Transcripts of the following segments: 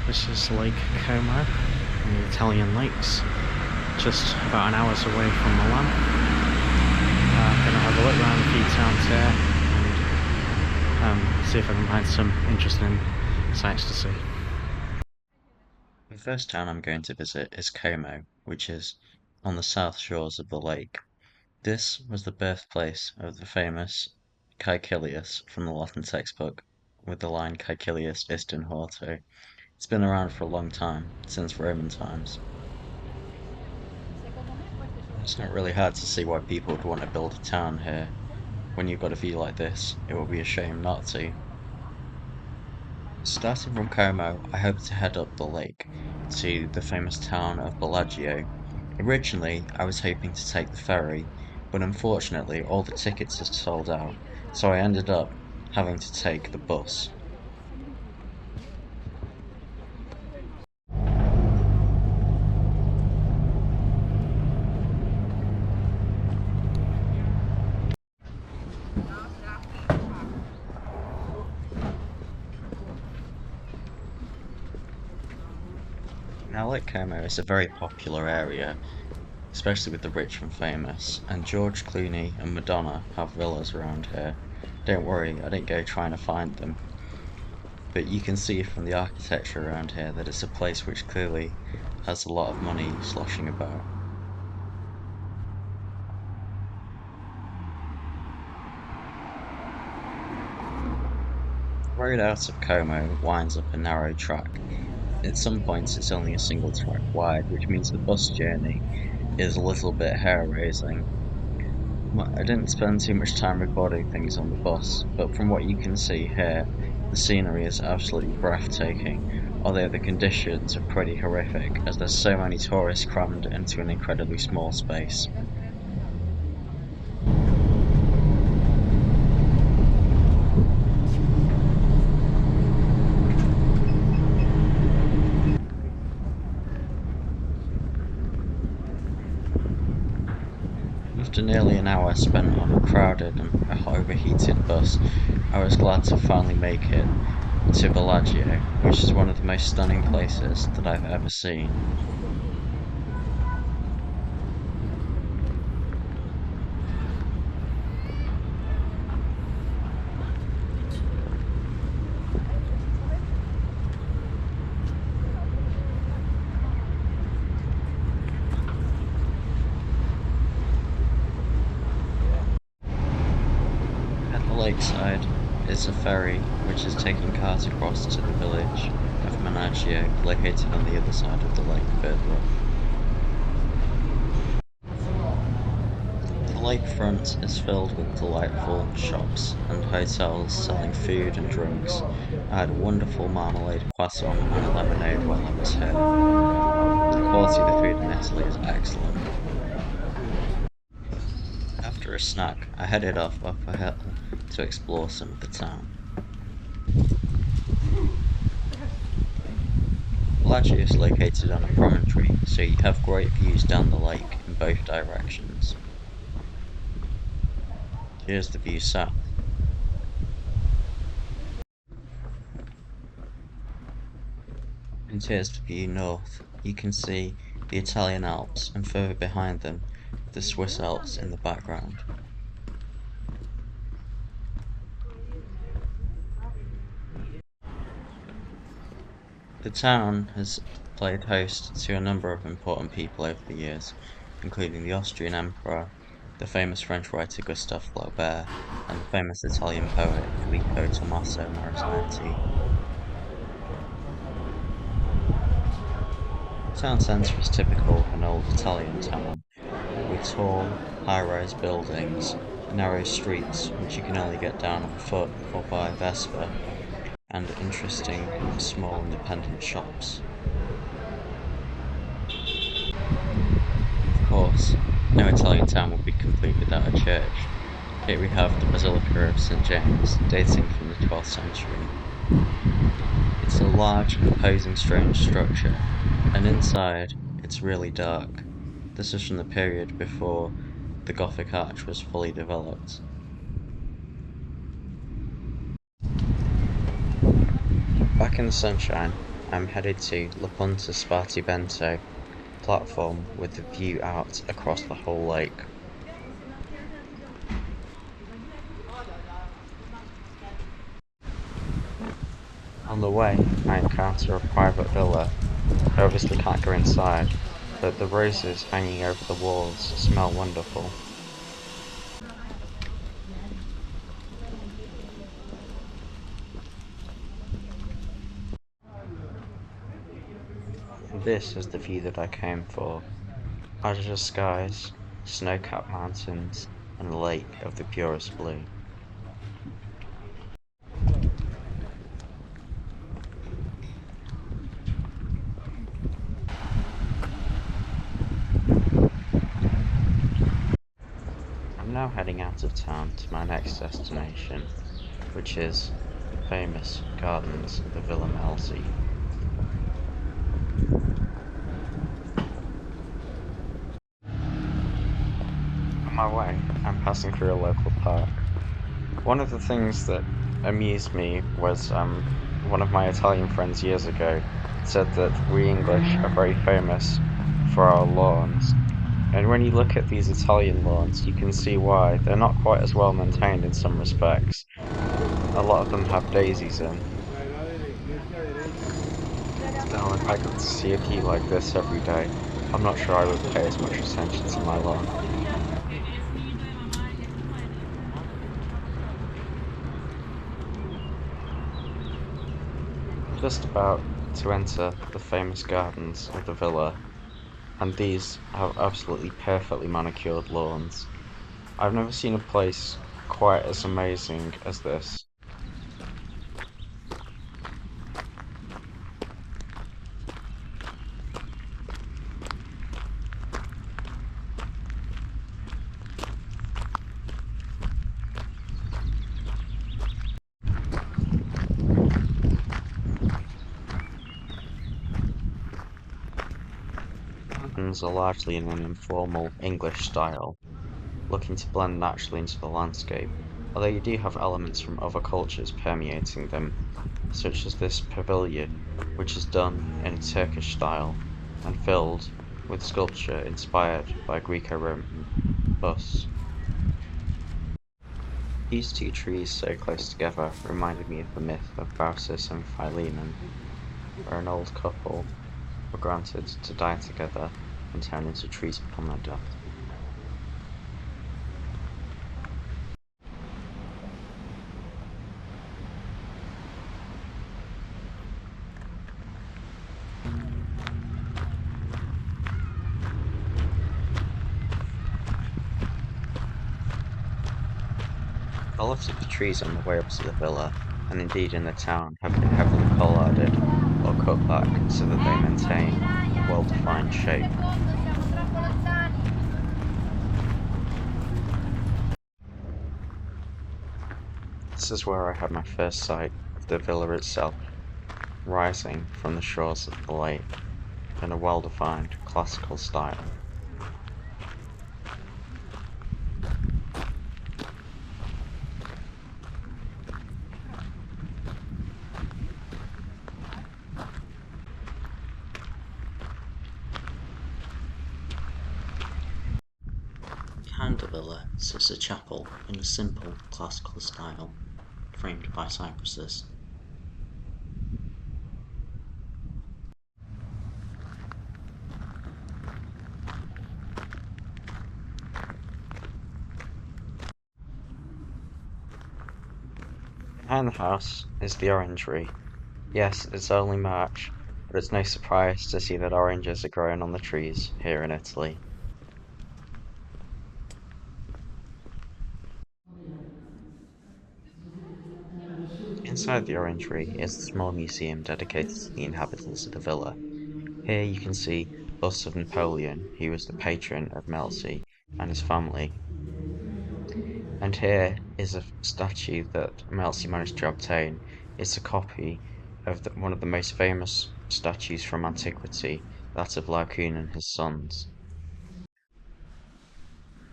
This is Lake Como in the Italian lakes, just about an hour's away from Milan. Gonna have a look around a few towns here and see if I can find some interesting sights to see. The first town I'm going to visit is Como, which is on the south shores of the lake. This was the birthplace of the famous Caecilius from the Latin textbook, with the line Caecilius ist in horto. It's been around for a long time, since Roman times. It's not really hard to see why people would want to build a town here. When you've got a view like this, it would be a shame not to. Starting from Como, I hope to head up the lake to the famous town of Bellagio. Originally, I was hoping to take the ferry, but unfortunately all the tickets are sold out, so I ended up having to take the bus. Now, Lake Como is a very popular area, especially with the rich and famous, and George Clooney and Madonna have villas around here. Don't worry, I didn't go trying to find them, but you can see from the architecture around here that it's a place which clearly has a lot of money sloshing about. The road out of Como winds up a narrow track. At some points it's only a single track wide, which means the bus journey is a little bit hair-raising. I didn't spend too much time recording things on the bus, but from what you can see here, the scenery is absolutely breathtaking, although the conditions are pretty horrific as there's so many tourists crammed into an incredibly small space. After nearly an hour spent on a crowded and overheated bus, I was glad to finally make it to Bellagio, which is one of the most stunning places that I've ever seen. At the lakeside is a ferry which is taking cars across to the village of Bellagio, located on the other side of the lake further up. The lakefront is filled with delightful shops and hotels selling food and drinks. I had a wonderful marmalade croissant and a lemonade while I was here. The quality of the food in Italy is excellent. After a snack, I headed off up a hill to explore some of the town. Bellagio is located on a promontory, so you have great views down the lake in both directions. Here's the view south. And here's the view north. You can see the Italian Alps and further behind them the Swiss Alps in the background. The town has played host to a number of important people over the years, including the Austrian Emperor, the famous French writer Gustave Flaubert, and the famous Italian poet Filippo Tommaso Marinetti. The town centre is typical of an old Italian town, with tall, high-rise buildings, narrow streets which you can only get down on foot or by Vespa, and interesting small independent shops. Of course, no Italian town would be complete without a church. Here we have the Basilica of St. James, dating from the 12th century. It's a large, imposing stone structure, and inside it's really dark. This is from the period before the Gothic arch was fully developed. Back in the sunshine, I'm headed to La Punta Spartivento platform with a view out across the whole lake. On the way, I encounter a private villa. I obviously can't go inside, but the roses hanging over the walls smell wonderful. This is the view that I came for. Azure skies, snow-capped mountains, and a lake of the purest blue. I'm now heading out of town to my next destination, which is the famous gardens of the Villa Melzi. On my way, I'm passing through a local park. One of the things that amused me was one of my Italian friends years ago said that we English are very famous for our lawns. And when you look at these Italian lawns, you can see why. They're not quite as well maintained in some respects. A lot of them have daisies in. Still, if I got to see a view like this every day, I'm not sure I would pay as much attention to my lawn. Just about to enter the famous gardens of the villa, and these have absolutely perfectly manicured lawns. I've never seen a place quite as amazing as this. Gardens are largely in an informal English style, looking to blend naturally into the landscape, although you do have elements from other cultures permeating them, such as this pavilion, which is done in a Turkish style and filled with sculpture inspired by Greco-Roman busts. These two trees so close together reminded me of the myth of Baucis and Philemon, where an old couple were granted to die together and turn into trees upon their death. A lot of the trees on the way up to the villa, and indeed in the town, have been heavily pollarded or cut back so that they maintain a well-defined shape. This is where I had my first sight of the villa itself, rising from the shores of the lake in a well-defined classical style. Behind the villa sits a chapel in a simple classical style, framed by cypresses. Behind the house is the orangery. Yes, it's only March, but it's no surprise to see that oranges are growing on the trees here in Italy. Inside the orangery is a small museum dedicated to the inhabitants of the villa. Here you can see busts of Napoleon, who was the patron of Melzi, and his family. And here is a statue that Melzi managed to obtain. It's a copy of one of the most famous statues from antiquity, that of Laocoon and his sons.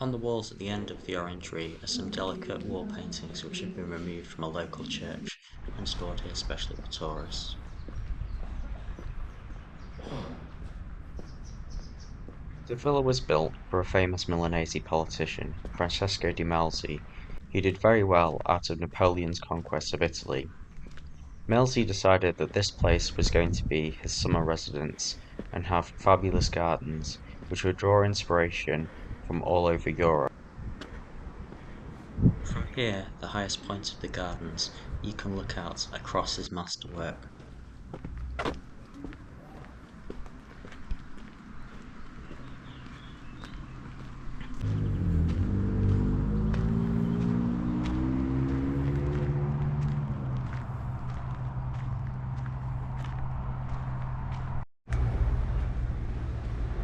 On the walls at the end of the orangery are some delicate wall paintings which have been removed from a local church and stored here specially for tourists. The villa was built for a famous Milanese politician, Francesco di Malzi, who did very well out of Napoleon's conquest of Italy. Malzi decided that this place was going to be his summer residence and have fabulous gardens, which would draw inspiration from all over Europe. From here, the highest point of the gardens, you can look out across his masterwork.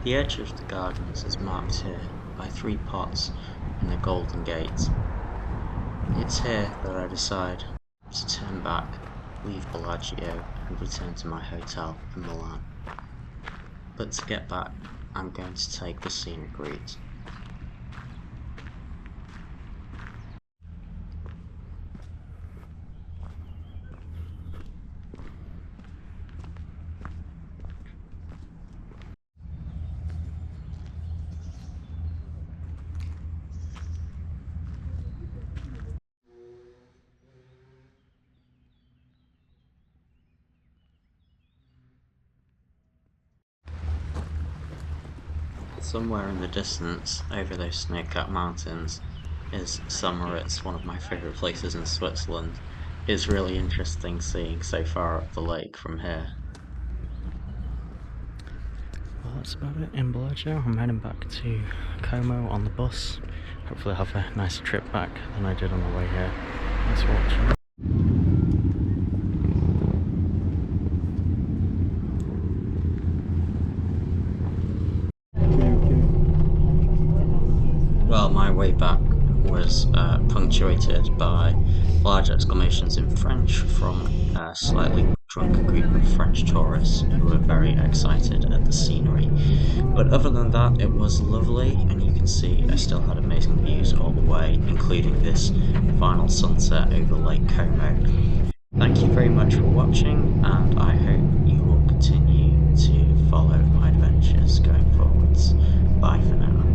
The edge of the gardens is marked here by three pots and a golden gate. It's here that I decide to turn back, leave Bellagio and return to my hotel in Milan. But to get back, I'm going to take the scenic route. Somewhere in the distance, over those snow-capped mountains, is St. one of my favourite places in Switzerland. It's really interesting seeing so far up the lake from here. Well, that's about it in Bellagio. I'm heading back to Como on the bus. Hopefully I'll have a nicer trip back than I did on the way here. Thanks for watching. Well, my way back was punctuated by large exclamations in French from a slightly drunk group of French tourists who were very excited at the scenery. But other than that, it was lovely, and you can see I still had amazing views all the way, including this final sunset over Lake Como. Thank you very much for watching, and I hope you will continue to follow my adventures going forwards. Bye for now.